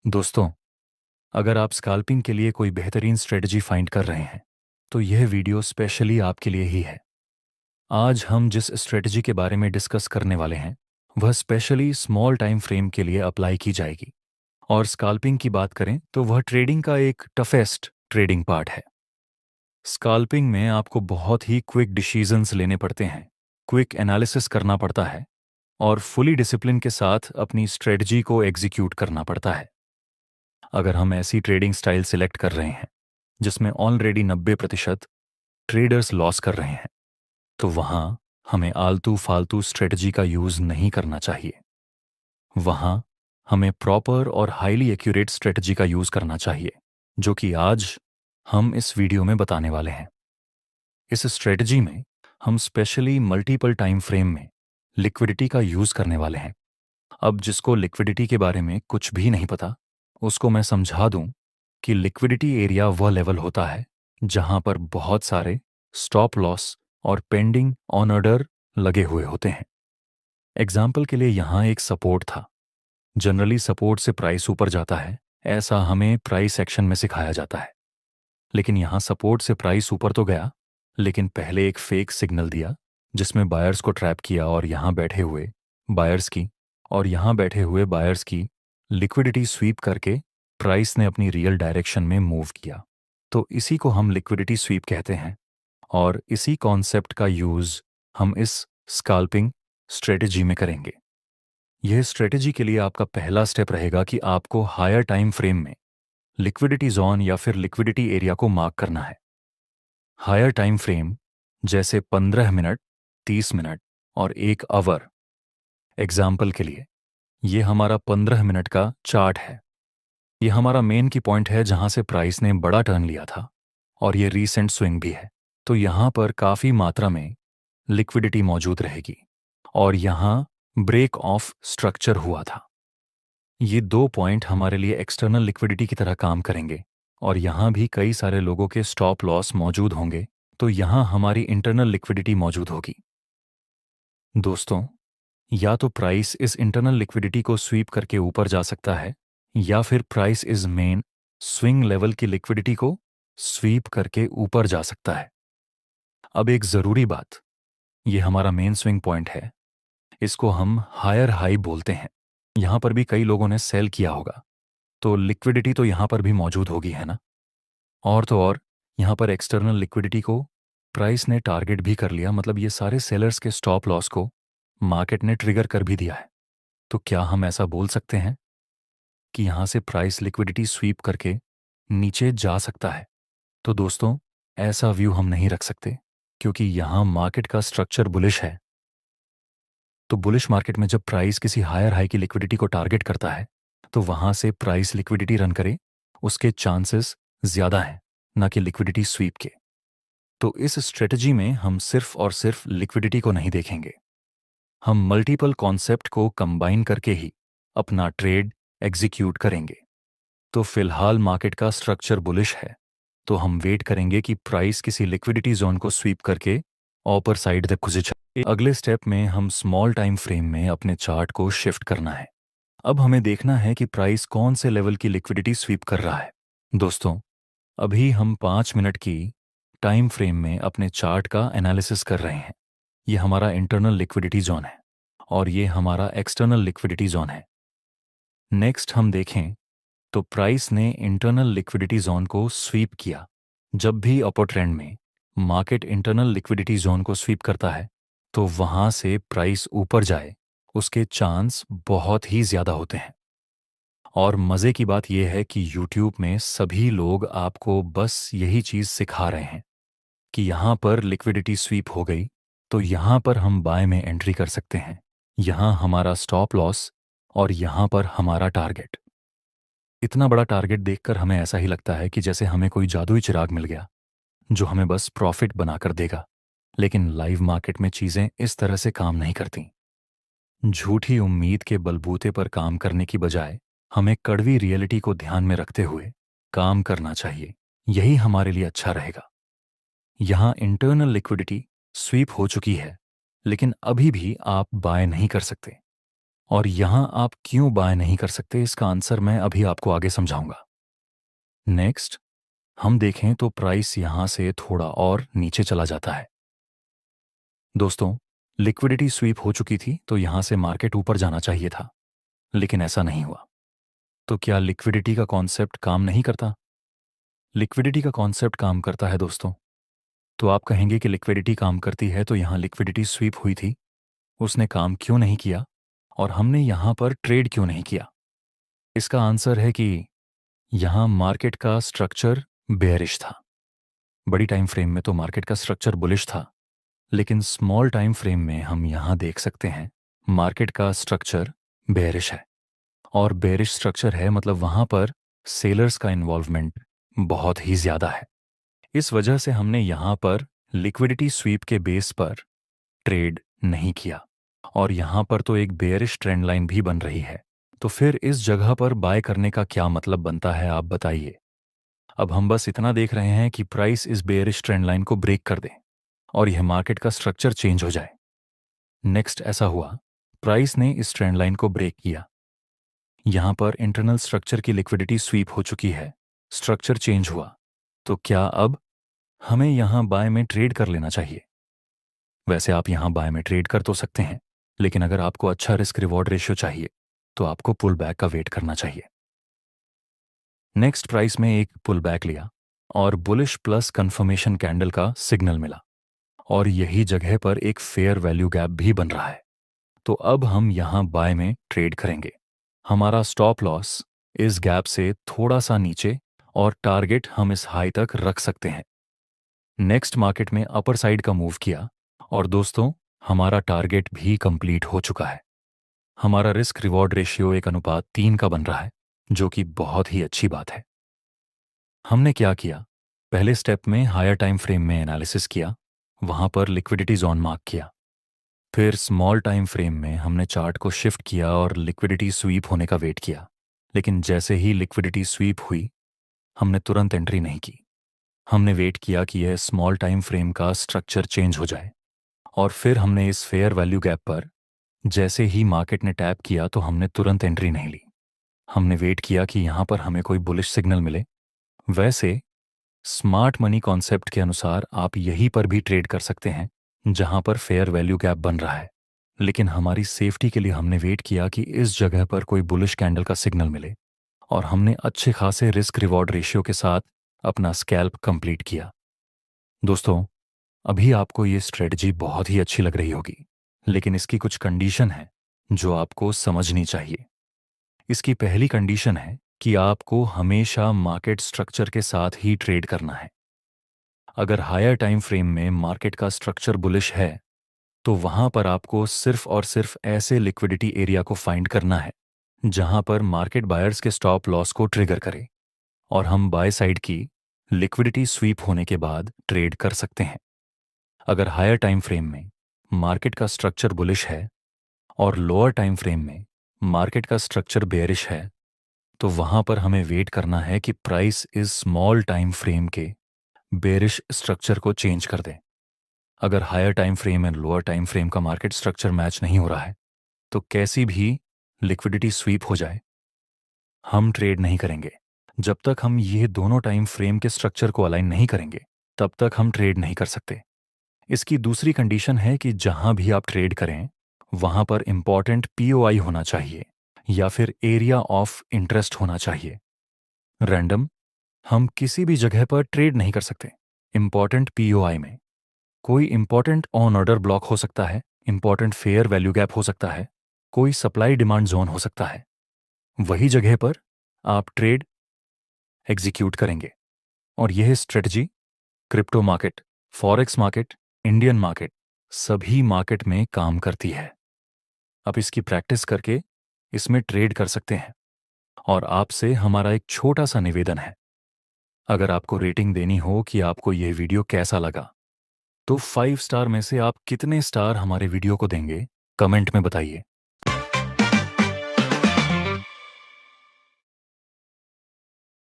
दोस्तों, अगर आप स्काल्पिंग के लिए कोई बेहतरीन स्ट्रेटजी फाइंड कर रहे हैं, तो यह वीडियो स्पेशली आपके लिए ही है। आज हम जिस स्ट्रेटजी के बारे में डिस्कस करने वाले हैं, वह स्पेशली स्मॉल टाइम फ्रेम के लिए अप्लाई की जाएगी। और स्काल्पिंग की बात करें तो वह ट्रेडिंग का एक टफेस्ट ट्रेडिंग पार्ट है। स्काल्पिंग में आपको बहुत ही क्विक डिसीजंस लेने पड़ते हैं, क्विक एनालिसिस करना पड़ता है और फुली डिसिप्लिन के साथ अपनी स्ट्रेटजी को एग्जीक्यूट करना पड़ता है। अगर हम ऐसी ट्रेडिंग स्टाइल सिलेक्ट कर रहे हैं जिसमें ऑलरेडी 90% ट्रेडर्स लॉस कर रहे हैं, तो वहां हमें आलतू फालतू स्ट्रेटजी का यूज नहीं करना चाहिए। वहां हमें प्रॉपर और हाईली एक्यूरेट स्ट्रेटजी का यूज करना चाहिए, जो कि आज हम इस वीडियो में बताने वाले हैं। इस स्ट्रेटजी में हम स्पेशली मल्टीपल टाइम फ्रेम में लिक्विडिटी का यूज करने वाले हैं। अब जिसको लिक्विडिटी के बारे में कुछ भी नहीं पता, उसको मैं समझा दूं कि लिक्विडिटी एरिया वह लेवल होता है जहां पर बहुत सारे स्टॉप लॉस और पेंडिंग ऑन ऑर्डर लगे हुए होते हैं। एग्जाम्पल के लिए यहां एक सपोर्ट था। जनरली सपोर्ट से प्राइस ऊपर जाता है, ऐसा हमें प्राइस एक्शन में सिखाया जाता है। लेकिन यहां सपोर्ट से प्राइस ऊपर तो गया, लेकिन पहले एक फेक सिग्नल दिया जिसमें बायर्स को ट्रैप किया और यहां बैठे हुए बायर्स की लिक्विडिटी स्वीप करके प्राइस ने अपनी रियल डायरेक्शन में मूव किया। तो इसी को हम लिक्विडिटी स्वीप कहते हैं और इसी कॉन्सेप्ट का यूज हम इस स्काल्पिंग स्ट्रेटजी में करेंगे। यह स्ट्रेटजी के लिए आपका पहला स्टेप रहेगा कि आपको हायर टाइम फ्रेम में लिक्विडिटी जोन या फिर लिक्विडिटी एरिया को मार्क करना है। हायर टाइम फ्रेम जैसे 15 मिनट, 30 मिनट और 1 आवर। एग्जाम्पल के लिए ये हमारा 15 मिनट का चार्ट है। ये हमारा मेन की पॉइंट है जहां से प्राइस ने बड़ा टर्न लिया था और ये रीसेंट स्विंग भी है। तो यहां पर काफी मात्रा में लिक्विडिटी मौजूद रहेगी और यहां ब्रेक ऑफ स्ट्रक्चर हुआ था। ये 2 पॉइंट हमारे लिए एक्सटर्नल लिक्विडिटी की तरह काम करेंगे और यहां भी कई सारे लोगों के स्टॉप लॉस मौजूद होंगे, तो यहां हमारी इंटरनल लिक्विडिटी मौजूद होगी। दोस्तों, या तो प्राइस इस इंटरनल लिक्विडिटी को स्वीप करके ऊपर जा सकता है या फिर प्राइस इस मेन स्विंग लेवल की लिक्विडिटी को स्वीप करके ऊपर जा सकता है। अब एक जरूरी बात, ये हमारा मेन स्विंग पॉइंट है, इसको हम हायर हाई बोलते हैं। यहां पर भी कई लोगों ने सेल किया होगा, तो लिक्विडिटी तो यहां पर भी मौजूद होगी, है ना। और तो और यहां पर एक्सटर्नल लिक्विडिटी को प्राइस ने टारगेट भी कर लिया, मतलब ये सारे सेलर्स के स्टॉप लॉस को मार्केट ने ट्रिगर कर भी दिया है। तो क्या हम ऐसा बोल सकते हैं कि यहां से प्राइस लिक्विडिटी स्वीप करके नीचे जा सकता है? तो दोस्तों, ऐसा व्यू हम नहीं रख सकते, क्योंकि यहां मार्केट का स्ट्रक्चर बुलिश है। तो बुलिश मार्केट में जब प्राइस किसी हायर हाई की लिक्विडिटी को टारगेट करता है, तो वहां से प्राइस लिक्विडिटी रन करे उसके चांसेस ज्यादा हैं, ना कि लिक्विडिटी स्वीप के। तो इस स्ट्रेटजी में हम सिर्फ और सिर्फ लिक्विडिटी को नहीं देखेंगे, हम मल्टीपल कॉन्सेप्ट को कंबाइन करके ही अपना ट्रेड एग्जीक्यूट करेंगे। तो फिलहाल मार्केट का स्ट्रक्चर बुलिश है, तो हम वेट करेंगे कि प्राइस किसी लिक्विडिटी जोन को स्वीप करके अपर साइड तक खुजे चले। अगले स्टेप में हम स्मॉल टाइम फ्रेम में अपने चार्ट को शिफ्ट करना है। अब हमें देखना है कि प्राइस कौन से लेवल की लिक्विडिटी स्वीप कर रहा है। दोस्तों, अभी हम 5 मिनट की टाइम फ्रेम में अपने चार्ट का एनालिसिस कर रहे हैं। ये हमारा इंटरनल लिक्विडिटी जोन है और ये हमारा एक्सटर्नल लिक्विडिटी जोन है। नेक्स्ट हम देखें तो प्राइस ने इंटरनल लिक्विडिटी जोन को स्वीप किया। जब भी अपर ट्रेंड में मार्केट इंटरनल लिक्विडिटी जोन को स्वीप करता है, तो वहां से प्राइस ऊपर जाए उसके चांस बहुत ही ज्यादा होते हैं। और मजे की बात यह है कि YouTube में सभी लोग आपको बस यही चीज सिखा रहे हैं कि यहां पर लिक्विडिटी स्वीप हो गई तो यहां पर हम बाय में एंट्री कर सकते हैं, यहां हमारा स्टॉप लॉस और यहां पर हमारा टारगेट। इतना बड़ा टारगेट देखकर हमें ऐसा ही लगता है कि जैसे हमें कोई जादुई चिराग मिल गया जो हमें बस प्रॉफिट बनाकर देगा। लेकिन लाइव मार्केट में चीजें इस तरह से काम नहीं करती। झूठी उम्मीद के बलबूते पर काम करने की बजाय हमें कड़वी रियलिटी को ध्यान में रखते हुए काम करना चाहिए। यही हमारे लिए अच्छा रहेगा। यहां इंटरनल लिक्विडिटी स्वीप हो चुकी है, लेकिन अभी भी आप बाय नहीं कर सकते। और यहाँ आप क्यों बाय नहीं कर सकते, इसका आंसर मैं अभी आपको आगे समझाऊंगा। नेक्स्ट हम देखें तो प्राइस यहाँ से थोड़ा और नीचे चला जाता है। दोस्तों, लिक्विडिटी स्वीप हो चुकी थी तो यहाँ से मार्केट ऊपर जाना चाहिए था, लेकिन ऐसा नहीं हुआ। तो क्या लिक्विडिटी का कॉन्सेप्ट काम नहीं करता? लिक्विडिटी का कॉन्सेप्ट काम करता है दोस्तों। तो आप कहेंगे कि लिक्विडिटी काम करती है, तो यहाँ लिक्विडिटी स्वीप हुई थी, उसने काम क्यों नहीं किया और हमने यहाँ पर ट्रेड क्यों नहीं किया? इसका आंसर है कि यहाँ मार्केट का स्ट्रक्चर बेयरिश था। बड़ी टाइम फ्रेम में तो मार्केट का स्ट्रक्चर बुलिश था, लेकिन स्मॉल टाइम फ्रेम में हम यहाँ देख सकते हैं मार्केट का स्ट्रक्चर बेयरिश है। और बेयरिश स्ट्रक्चर है मतलब वहाँ पर सेलर्स का इन्वॉल्वमेंट बहुत ही ज़्यादा है। इस वजह से हमने यहाँ पर लिक्विडिटी स्वीप के बेस पर ट्रेड नहीं किया, और यहाँ पर तो एक बेयरिश ट्रेंड लाइन भी बन रही है। तो फिर इस जगह पर बाय करने का क्या मतलब बनता है, आप बताइए। अब हम बस इतना देख रहे हैं कि प्राइस इस बेयरिश ट्रेंड लाइन को ब्रेक कर दे और यह मार्केट का स्ट्रक्चर चेंज हो जाए। नेक्स्ट ऐसा हुआ, प्राइस ने इस ट्रेंड लाइन को ब्रेक किया। यहां पर इंटरनल स्ट्रक्चर की लिक्विडिटी स्वीप हो चुकी है, स्ट्रक्चर चेंज हुआ। तो क्या अब हमें यहां बाय में ट्रेड कर लेना चाहिए? वैसे आप यहां बाय में ट्रेड कर तो सकते हैं, लेकिन अगर आपको अच्छा रिस्क रिवॉर्ड रेशियो चाहिए तो आपको पुल बैक का वेट करना चाहिए। नेक्स्ट प्राइस में एक पुल बैक लिया और बुलिश प्लस कंफर्मेशन कैंडल का सिग्नल मिला, और यही जगह पर एक फेयर वैल्यू गैप भी बन रहा है। तो अब हम यहां बाय में ट्रेड करेंगे। हमारा स्टॉप लॉस इस गैप से थोड़ा सा नीचे और टारगेट हम इस हाई तक रख सकते हैं। नेक्स्ट मार्केट में अपर साइड का मूव किया और दोस्तों हमारा टारगेट भी कंप्लीट हो चुका है। हमारा रिस्क रिवॉर्ड रेशियो 1:3 का बन रहा है, जो कि बहुत ही अच्छी बात है। हमने क्या किया, पहले स्टेप में हायर टाइम फ्रेम में एनालिसिस किया, वहां पर लिक्विडिटी जोन मार्क किया। फिर स्मॉल टाइम फ्रेम में हमने चार्ट को शिफ्ट किया और लिक्विडिटी स्वीप होने का वेट किया। लेकिन जैसे ही लिक्विडिटी स्वीप हुई हमने तुरंत एंट्री नहीं की। हमने वेट किया कि यह स्मॉल टाइम फ्रेम का स्ट्रक्चर चेंज हो जाए, और फिर हमने इस फेयर वैल्यू गैप पर जैसे ही मार्केट ने टैप किया तो हमने तुरंत एंट्री नहीं ली। हमने वेट किया कि यहां पर हमें कोई बुलिश सिग्नल मिले। वैसे स्मार्ट मनी कॉन्सेप्ट के अनुसार आप यहीं पर भी ट्रेड कर सकते हैं जहां पर फेयर वैल्यू गैप बन रहा है, लेकिन हमारी सेफ्टी के लिए हमने वेट किया कि इस जगह पर कोई बुलिश कैंडल का सिग्नल मिले, और हमने अच्छे खासे रिस्क रिवॉर्ड रेशियो के साथ अपना स्कैल्प कंप्लीट किया। दोस्तों, अभी आपको ये स्ट्रेटजी बहुत ही अच्छी लग रही होगी, लेकिन इसकी कुछ कंडीशन है जो आपको समझनी चाहिए। इसकी पहली कंडीशन है कि आपको हमेशा मार्केट स्ट्रक्चर के साथ ही ट्रेड करना है। अगर हायर टाइम फ्रेम में मार्केट का स्ट्रक्चर बुलिश है तो वहां पर आपको सिर्फ और सिर्फ ऐसे लिक्विडिटी एरिया को फाइंड करना है जहां पर मार्केट बायर्स के स्टॉप लॉस को ट्रिगर करे, और हम बाय साइड की लिक्विडिटी स्वीप होने के बाद ट्रेड कर सकते हैं। अगर हायर टाइम फ्रेम में मार्केट का स्ट्रक्चर बुलिश है और लोअर टाइम फ्रेम में मार्केट का स्ट्रक्चर बेयरिश है, तो वहां पर हमें वेट करना है कि प्राइस इस स्मॉल टाइम फ्रेम के बेयरिश स्ट्रक्चर को चेंज कर दे। अगर higher time frame and lower time frame का मार्केट स्ट्रक्चर मैच नहीं हो रहा है तो कैसी भी लिक्विडिटी स्वीप हो जाए हम ट्रेड नहीं करेंगे। जब तक हम ये दोनों टाइम फ्रेम के स्ट्रक्चर को अलाइन नहीं करेंगे तब तक हम ट्रेड नहीं कर सकते। इसकी दूसरी कंडीशन है कि जहां भी आप ट्रेड करें वहां पर इंपॉर्टेंट पीओआई होना चाहिए या फिर एरिया ऑफ इंटरेस्ट होना चाहिए। रैंडम हम किसी भी जगह पर ट्रेड नहीं कर सकते। इंपॉर्टेंट पीओआई में कोई इंपॉर्टेंट ऑन ऑर्डर ब्लॉक हो सकता है, इंपॉर्टेंट फेयर वैल्यू गैप हो सकता है, कोई सप्लाई डिमांड जोन हो सकता है। वही जगह पर आप ट्रेड एग्जीक्यूट करेंगे। और यह strategy crypto market, forex market, Indian market सभी मार्केट में काम करती है। आप इसकी प्रैक्टिस करके इसमें ट्रेड कर सकते हैं। और आपसे हमारा एक छोटा सा निवेदन है, अगर आपको रेटिंग देनी हो कि आपको यह वीडियो कैसा लगा तो 5 स्टार में से आप कितने स्टार हमारे वीडियो को देंगे, कमेंट में बताइए।